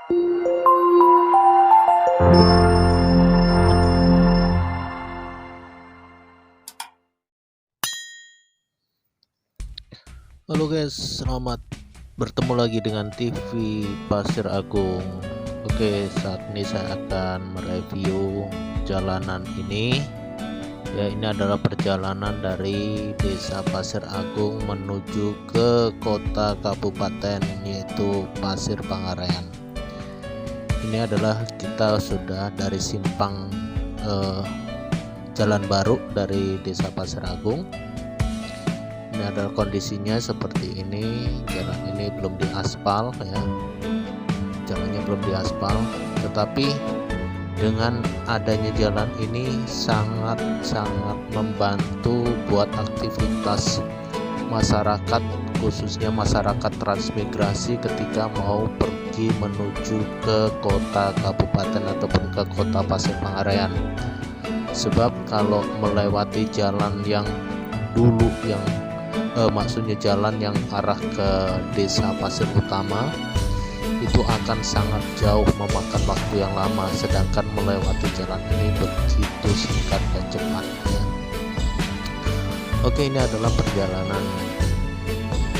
Halo guys, selamat bertemu lagi dengan TV Pasir Agung. Oke, saat ini saya akan mereview jalanan ini. Ya, ini adalah perjalanan dari Desa Pasir Agung menuju ke kota kabupaten, yaitu Pasir Pangarean. Ini adalah kita sudah dari simpang jalan baru dari Desa Pasir Agung. Ini adalah kondisinya seperti ini. Jalan ini belum diaspal ya, jalannya belum diaspal, tetapi dengan adanya jalan ini sangat membantu buat aktivitas masyarakat, khususnya masyarakat transmigrasi ketika mau pergi menuju ke kota kabupaten ataupun ke kota Pasir Pangarean. Sebab kalau melewati jalan yang dulu yang maksudnya jalan yang arah ke Desa Pasir Utama itu akan sangat jauh, memakan waktu yang lama, sedangkan melewati jalan ini begitu singkat dan cepat ya. Oke, ini adalah perjalanan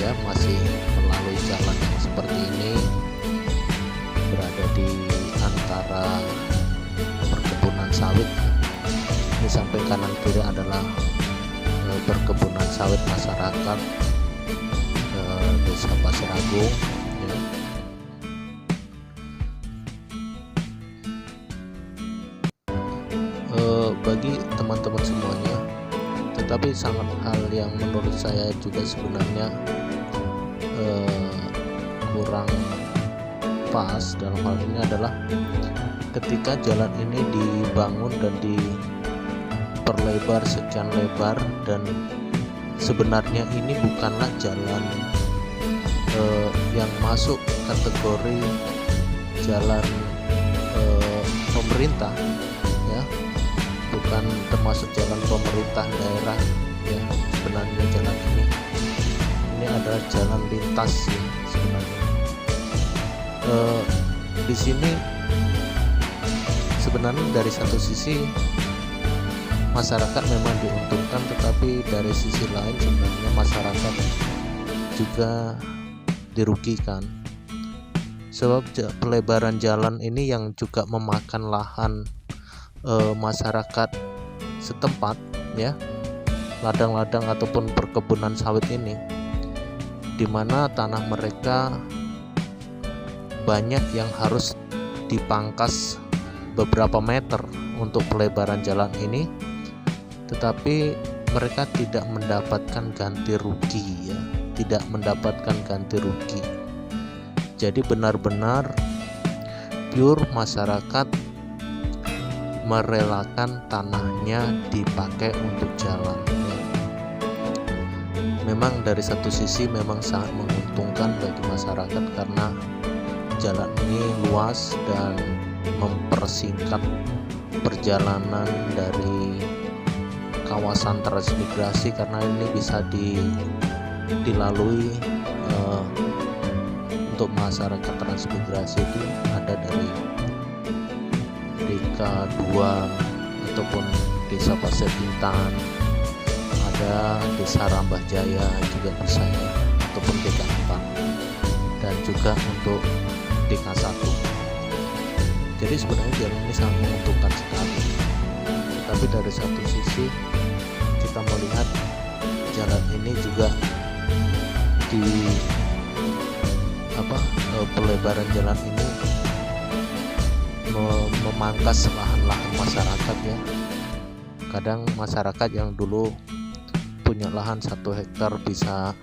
ya, masih melalui jalan yang seperti ini, berada di antara perkebunan sawit. Ini sampai kanan kiri adalah perkebunan sawit masyarakat Desa Pasir Agung ya. Bagi teman-teman semuanya, tetapi sangat hal yang menurut saya juga sebenarnya kurang pas dalam hal ini adalah ketika jalan ini dibangun dan diperlebar sekian lebar, dan sebenarnya ini bukanlah jalan yang masuk kategori jalan pemerintah ya, bukan termasuk jalan pemerintah daerah ya. Sebenarnya jalan ini adalah jalan lintas ya sebenarnya. Di sini sebenarnya dari satu sisi masyarakat memang diuntungkan, tetapi dari sisi lain sebenarnya masyarakat juga dirugikan, sebab pelebaran jalan ini yang juga memakan lahan masyarakat setempat ya, ladang-ladang ataupun perkebunan sawit ini, dimana tanah mereka banyak yang harus dipangkas beberapa meter untuk pelebaran jalan ini, tetapi mereka tidak mendapatkan ganti rugi ya, tidak mendapatkan ganti rugi. Jadi benar-benar pure masyarakat merelakan tanahnya dipakai untuk jalan ya. Memang dari satu sisi memang sangat menguntungkan bagi masyarakat karena jalan ini luas dan mempersingkat perjalanan dari kawasan transmigrasi, karena ini bisa dilalui untuk masyarakat transmigrasi itu ada dari DK2 ataupun Desa Pasir Intan, ada Desa Rambah Jaya juga bisa ya, ataupun DK4, dan juga untuk DK1. Jadi sebenarnya jalan ini sangat menguntungkan sekali. Tapi dari satu sisi kita melihat jalan ini juga pelebaran jalan ini memangkas lahan-lahan masyarakat ya. Kadang masyarakat yang dulu punya lahan 1 hektar bisa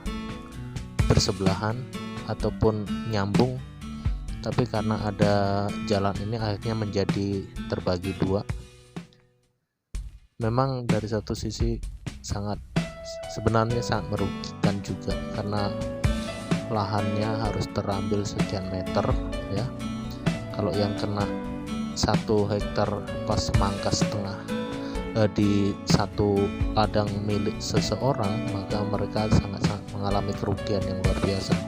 bersebelahan ataupun nyambung, tapi karena ada jalan ini akhirnya menjadi terbagi 2. Memang dari satu sisi sebenarnya sangat merugikan juga, karena lahannya harus terambil sekian meter ya. Kalau yang kena 1 hektar pas mangkas setengah di satu ladang milik seseorang, maka mereka sangat mengalami kerugian yang luar biasa.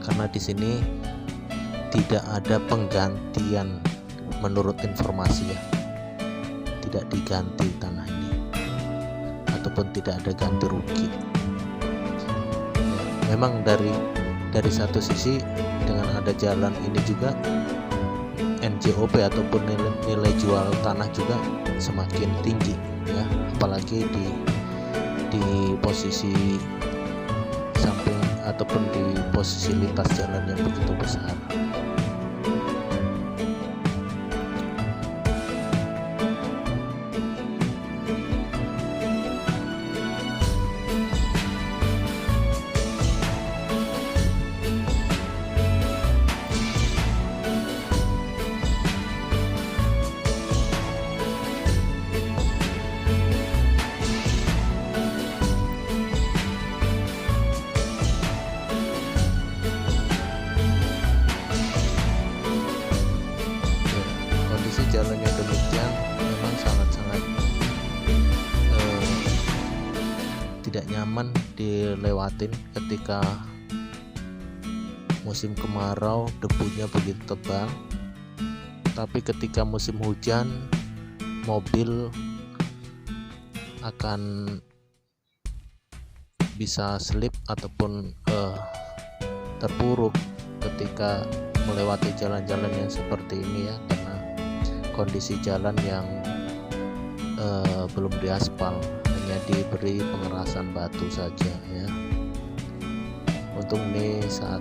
Karena di sini tidak ada penggantian menurut informasi ya, tidak diganti tanah ini ataupun tidak ada ganti rugi. Memang dari satu sisi dengan ada jalan ini juga NJOP ataupun nilai jual tanah juga semakin tinggi ya, apalagi di posisi samping ataupun di posisi lintas jalan yang begitu besar. Jalan yang demikian memang sangat-sangat tidak nyaman dilewatin ketika musim kemarau, debunya begitu tebal. Tapi ketika musim hujan, mobil akan bisa slip ataupun terpuruk ketika melewati jalan-jalan yang seperti ini ya, karena kondisi jalan yang belum diaspal, hanya diberi pengerasan batu saja ya. Untung nih saat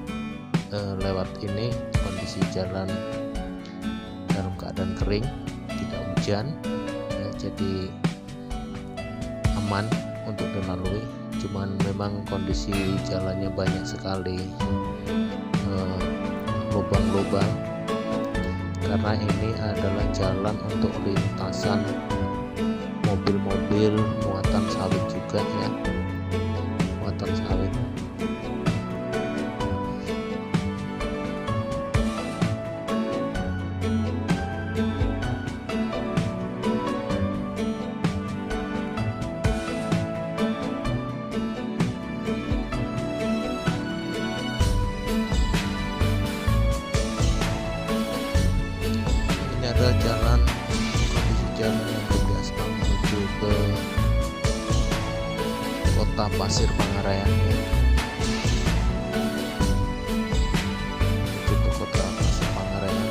lewat ini kondisi jalan dalam keadaan kering, tidak hujan ya, jadi aman untuk dilalui. Cuman memang kondisi jalannya banyak sekali lubang-lubang, karena ini adalah jalan untuk lintasan mobil-mobil muatan sawit juga ya, muatan sawit. Ada jalan, kondisi jalan yang beraspal menuju ke kota Pasir Pangarayan ya. Menuju ke kota Pasir Pangarayan,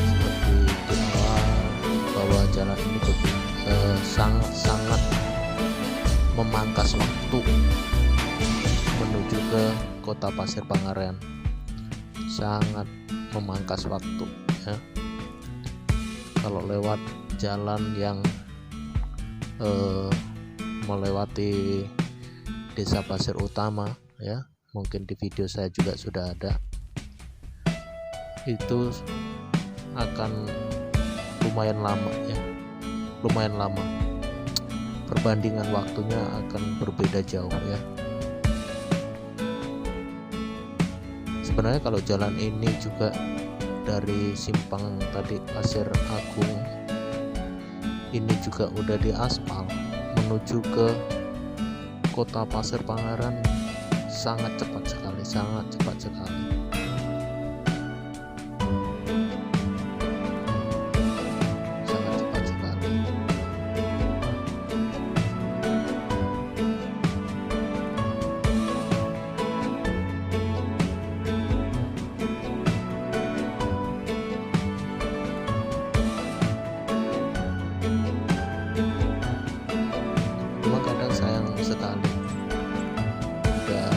seperti di awal bahwa jalan ini sangat-sangat memangkas waktu menuju ke kota Pasir Pangarayan, sangat memangkas waktu ya. Kalau lewat jalan yang melewati Desa Pasir Utama ya, mungkin di video saya juga sudah ada, itu akan lumayan lama ya, lumayan lama, perbandingan waktunya akan berbeda jauh ya. Sebenarnya kalau jalan ini juga dari simpang tadi Pasir Agung ini juga udah diaspal menuju ke kota Pasir Pangarayan, sangat cepat sekali, sangat cepat sekali. Sangat cepat sekali. Sayang sekali, udah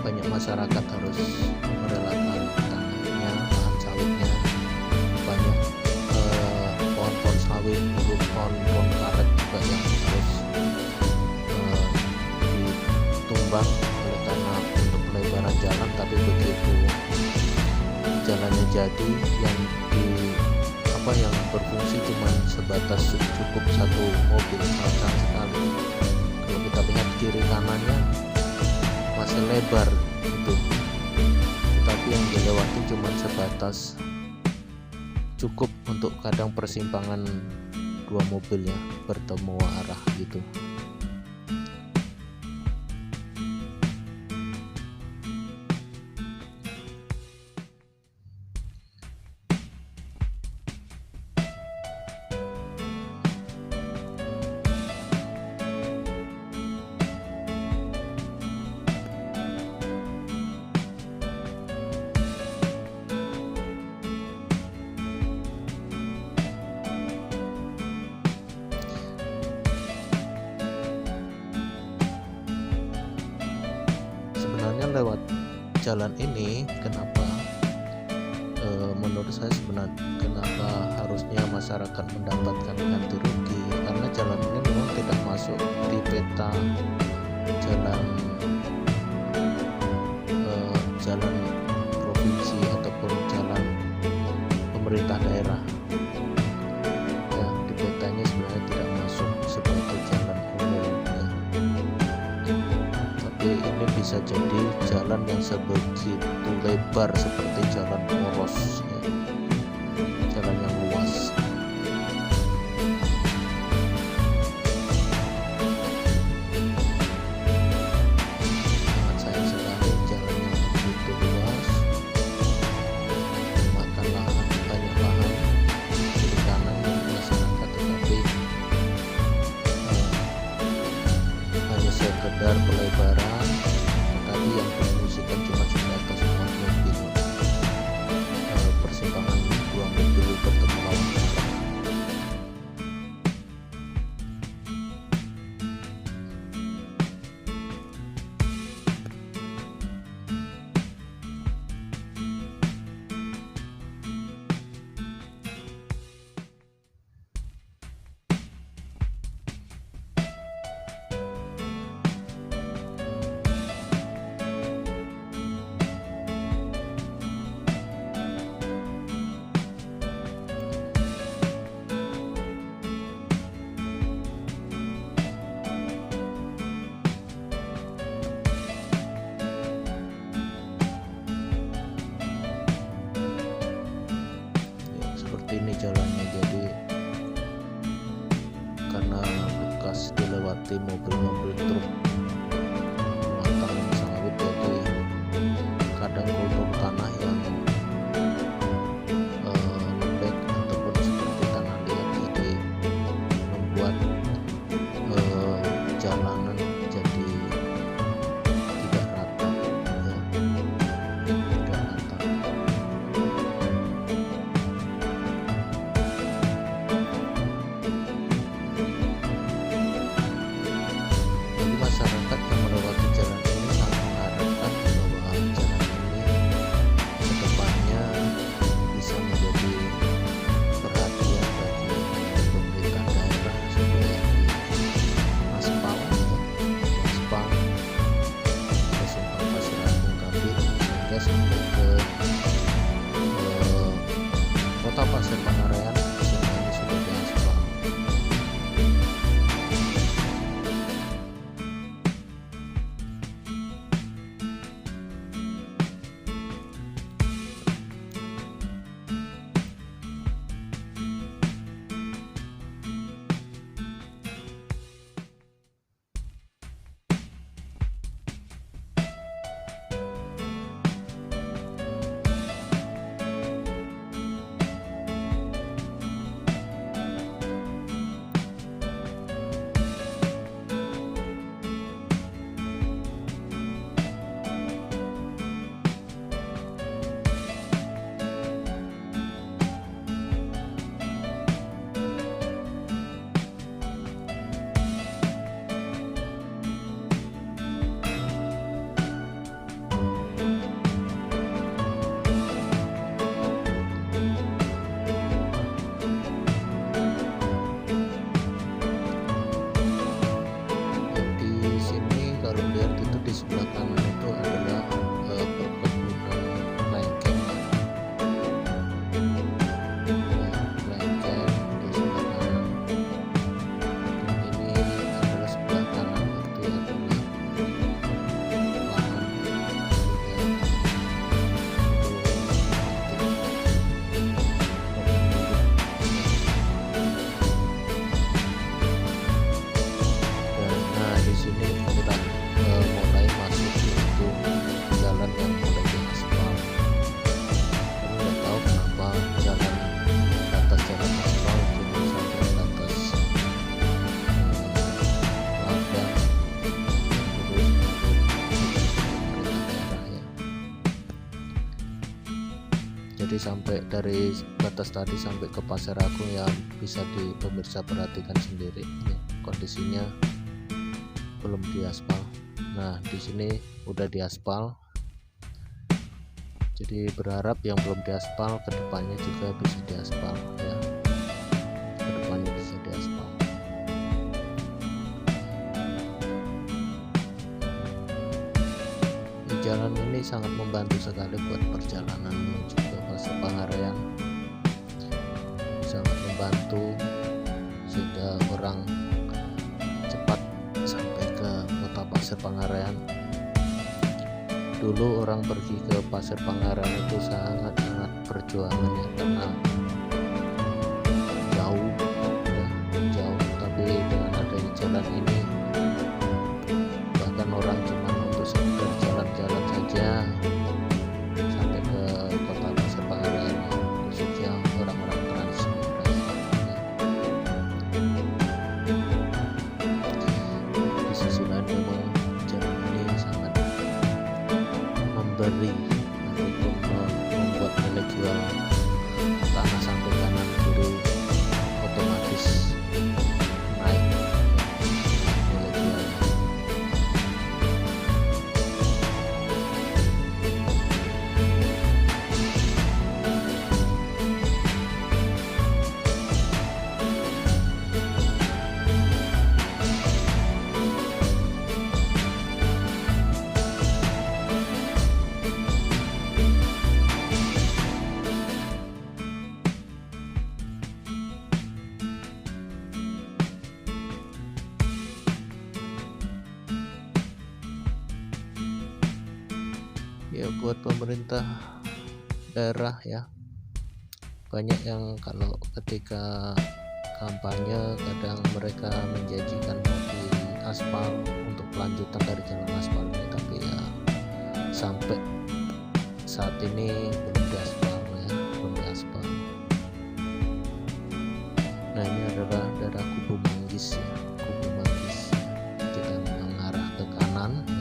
banyak masyarakat harus merelakan tanahnya, lahan sawitnya, banyak pohon-pohon sawit, pohon-pohon karet juga yang harus ditumbang oleh karena untuk pelebaran jalan. Tapi begitu jalannya jadi, yang berfungsi cuma sebatas cukup satu mobil, sayang sekali. Kalau kita lihat kiri kanannya masih lebar gitu, tetapi yang dilewati cuma sebatas cukup untuk kadang persimpangan dua mobil ya bertemu arah gitu. jalan ini kenapa menurut saya sebenarnya kenapa harusnya masyarakat mendapatkan ganti rugi, karena jalan ini memang tidak masuk di peta jalan provinsi ataupun jalan pemerintah daerah ya. Di petanya sebenarnya tidak masuk sebagai jalan umum ya. Tapi ini bisa jadi jalan yang sebegitu lebar seperti jalan poros ya. Jalan yang luas. Sangat sayang sekali jalan yang begitu luas memakan lahan, banyak lahan kiri kanan dari masyarakat, tetapi hanya sekedar pelebaran, tetapi yang difungsikan cuma sebatas muat mobil, persimpangan dua mobil bertemu lawan arah. Seperti ini jalannya, jadi karena bekas dilewati mobil-mobil truk muatan sawit, jadi kadang kultur tanah yang lembek ataupun seperti tanah liat, jadi membuat jalanan jadi tidak rata ya, tidak rata. Masyarakat yang melewati jalan ini sangat mengharapkan bahwa jalan ini kedepannya bisa menjadi perhatian bagi pemerintah daerah supaya aspal ke simpang Pasir Agung Gambir sehingga sampai ke kota Pasir Pangarean semuanya sudah diaspal. Di sebelah kanan itu adalah perkebunan lengkeng lengkeng di sebelah kanan. Ini adalah sebelah kanan itu adalah lahan nah di sini kita mulai masuk itu jalan yang mulai diaspal. Kami nggak tahu kenapa jalan batas jalan aspal cuma sampai batas ladang terus pemerintah daerah ya. Jadi sampai dari batas tadi sampai ke Pasir Agung ya bisa pemirsa perhatikan sendiri ya, kondisinya belum diaspal. Nah, di sini udah diaspal. Jadi berharap yang belum diaspal kedepannya juga bisa diaspal ya, kedepannya bisa diaspal. Jalan ini sangat membantu sekali buat perjalanan menuju ke Pasir Pangarean, sangat membantu sehingga orang cepat sampai ke kota Pasir Pangarean. Dulu orang pergi ke Pasir Pangarean itu sangat-sangat perjuangan ya, karena jauh ya, jauh. Tapi dengan adanya jalan ini, bahkan orang cuma untuk sekedar jalan-jalan saja sampai ke kota Pasir Pangarean, khususnya orang-orang transmigrasi ya. Di sisi lain memang jalan ini sangat memberi ataupun membuat nilai jual tanah sampai kanan kiri otomatis naik nilai jualnya. Ya buat pemerintah daerah ya, banyak yang kalau ketika kampanye kadang mereka menjanjikan mau aspal untuk kelanjutan dari jalan aspal ini, tapi ya sampai saat ini belum diaspal ya, belum diaspal. Nah ini adalah daerah Kubu Manggis ya, Kubu Manggis. Kita mengarah ke kanan ya.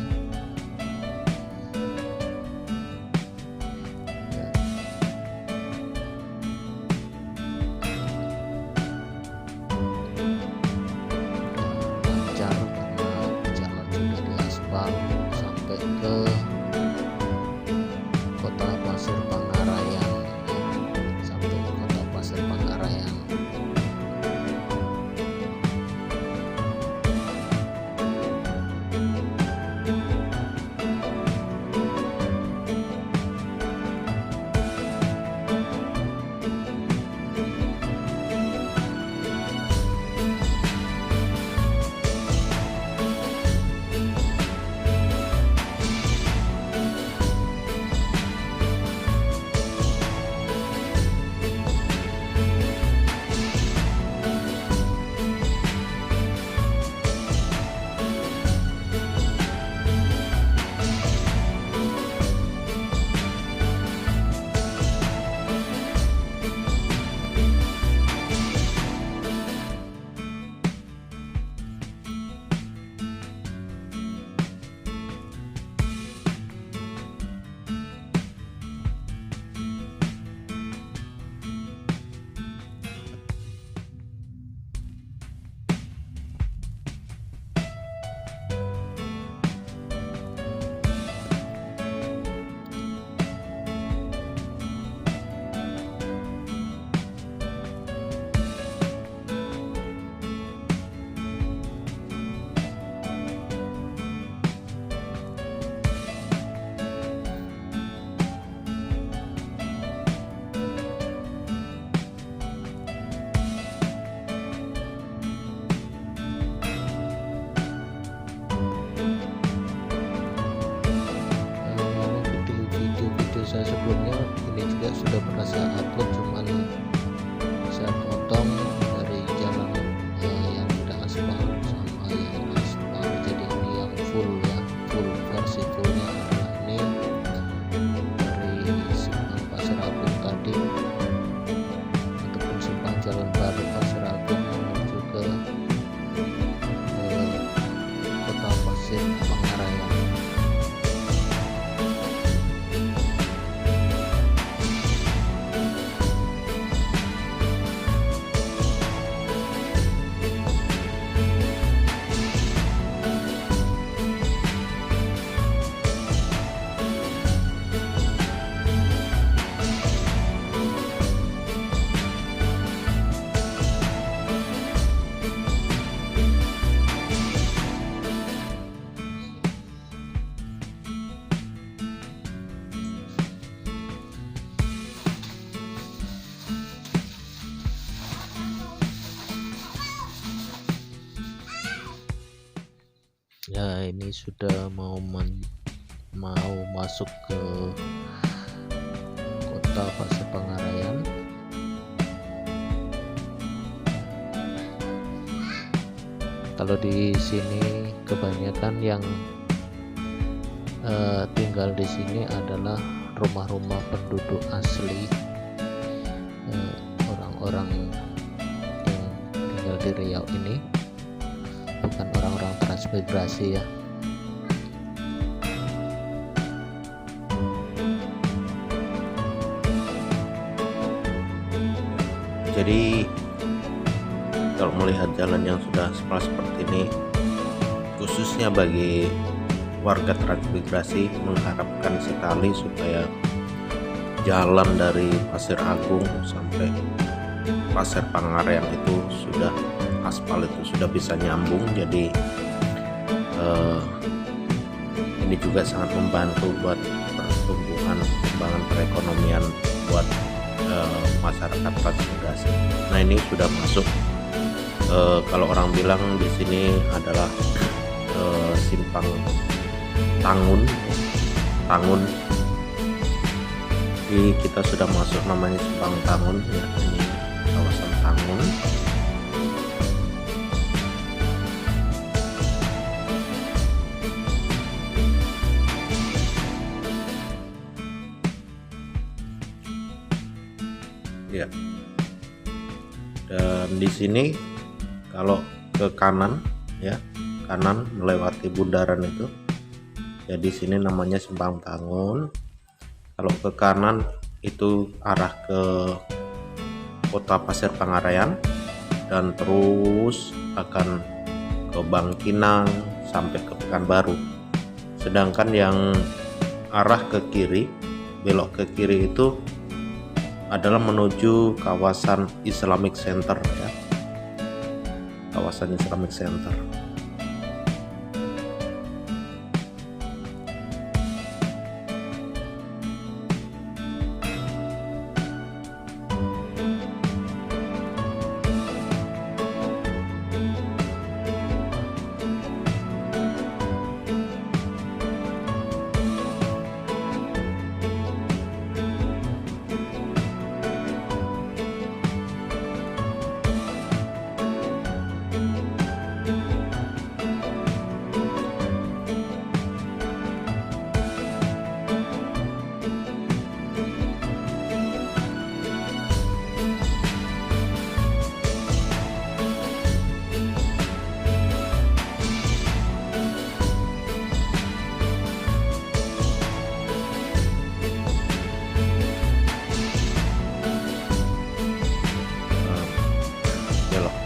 Lancar karena jalan sudah diaspal sampai ke kota Pasir Pangarean ya, sampai ke kota Pasir Pangarean. Saya sebelumnya ini juga sudah pernah saya upload, cuman saya potong dari jalan yang tidak aspal sama yang aspal. Jadi ini yang full ya, full versi fullnya adalah ini dari simpang Pasir Agung tadi ataupun simpang Jalan Baru Pasir Agung menuju ke kota Pasir Pangarean. Ya, ini sudah mau masuk ke kota Pasir Pangarayan. Kalau di sini kebanyakan yang tinggal di sini adalah rumah-rumah penduduk asli, orang-orang yang tinggal di Riau ini, bukan orang-orang transmigrasi ya. Jadi kalau melihat jalan yang sudah seperti ini, khususnya bagi warga transmigrasi, mengharapkan sekali supaya jalan dari Pasir Agung sampai Pasir Pangarayan itu sudah aspal, itu sudah bisa nyambung. Jadi ini juga sangat membantu buat pertumbuhan, perkembangan perekonomian buat masyarakat transmigrasi. Nah, ini sudah masuk. Kalau orang bilang di sini adalah simpang Tangun. Jadi kita sudah masuk, namanya simpang Tangun ya, ini kawasan Tangun. Ya. Dan di sini kalau ke kanan ya, kanan melewati bundaran itu, ya di sini namanya Simpang Tangun. Kalau ke kanan itu arah ke kota Pasir Pangarayan dan terus akan ke Bangkinang sampai ke Pekanbaru. Sedangkan yang arah ke kiri, belok ke kiri itu adalah menuju kawasan Islamic Center ya, kawasan Islamic Center.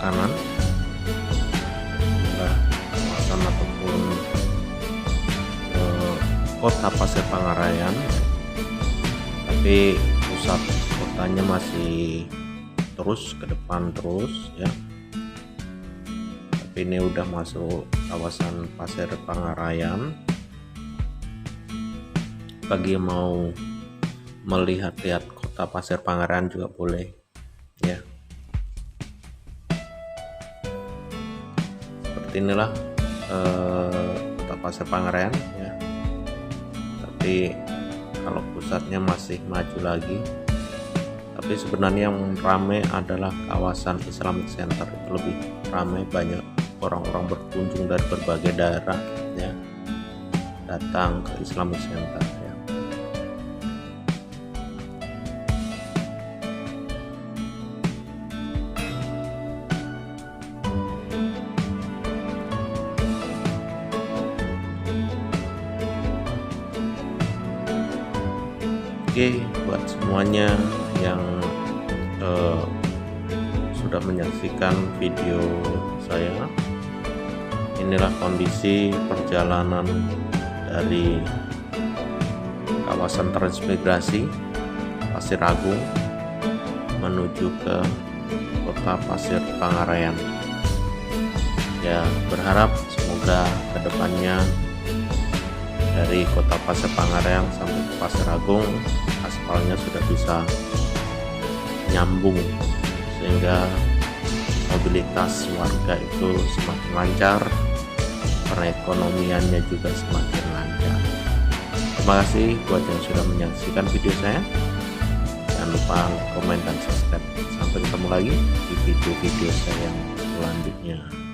Kanan kawasan ataupun kota Pasir Pangarayan, tapi pusat kotanya masih terus ke depan terus ya. Tapi ini udah masuk kawasan Pasir Pangarayan. Bagi yang mau melihat-lihat kota Pasir Pangarayan juga boleh ya. Inilah kota Pasir Pangarayan ya, tapi kalau pusatnya masih maju lagi. Tapi sebenarnya yang ramai adalah kawasan Islamic Center, itu lebih ramai, banyak orang-orang berkunjung dari berbagai daerah ya, datang ke Islamic Center ya. Oke, buat semuanya yang sudah menyaksikan video saya, inilah kondisi perjalanan dari kawasan transmigrasi Pasir Agung menuju ke kota Pasir Pangarayan. Ya, berharap semoga kedepannya dari kota Pasir Pangarayan sampai ke Pasir Agung aspalnya sudah bisa nyambung, sehingga mobilitas warga itu semakin lancar, perekonomiannya juga semakin lancar. Terima kasih buat yang sudah menyaksikan video saya. Jangan lupa like, komen, dan subscribe. Sampai ketemu lagi di video-video saya yang selanjutnya.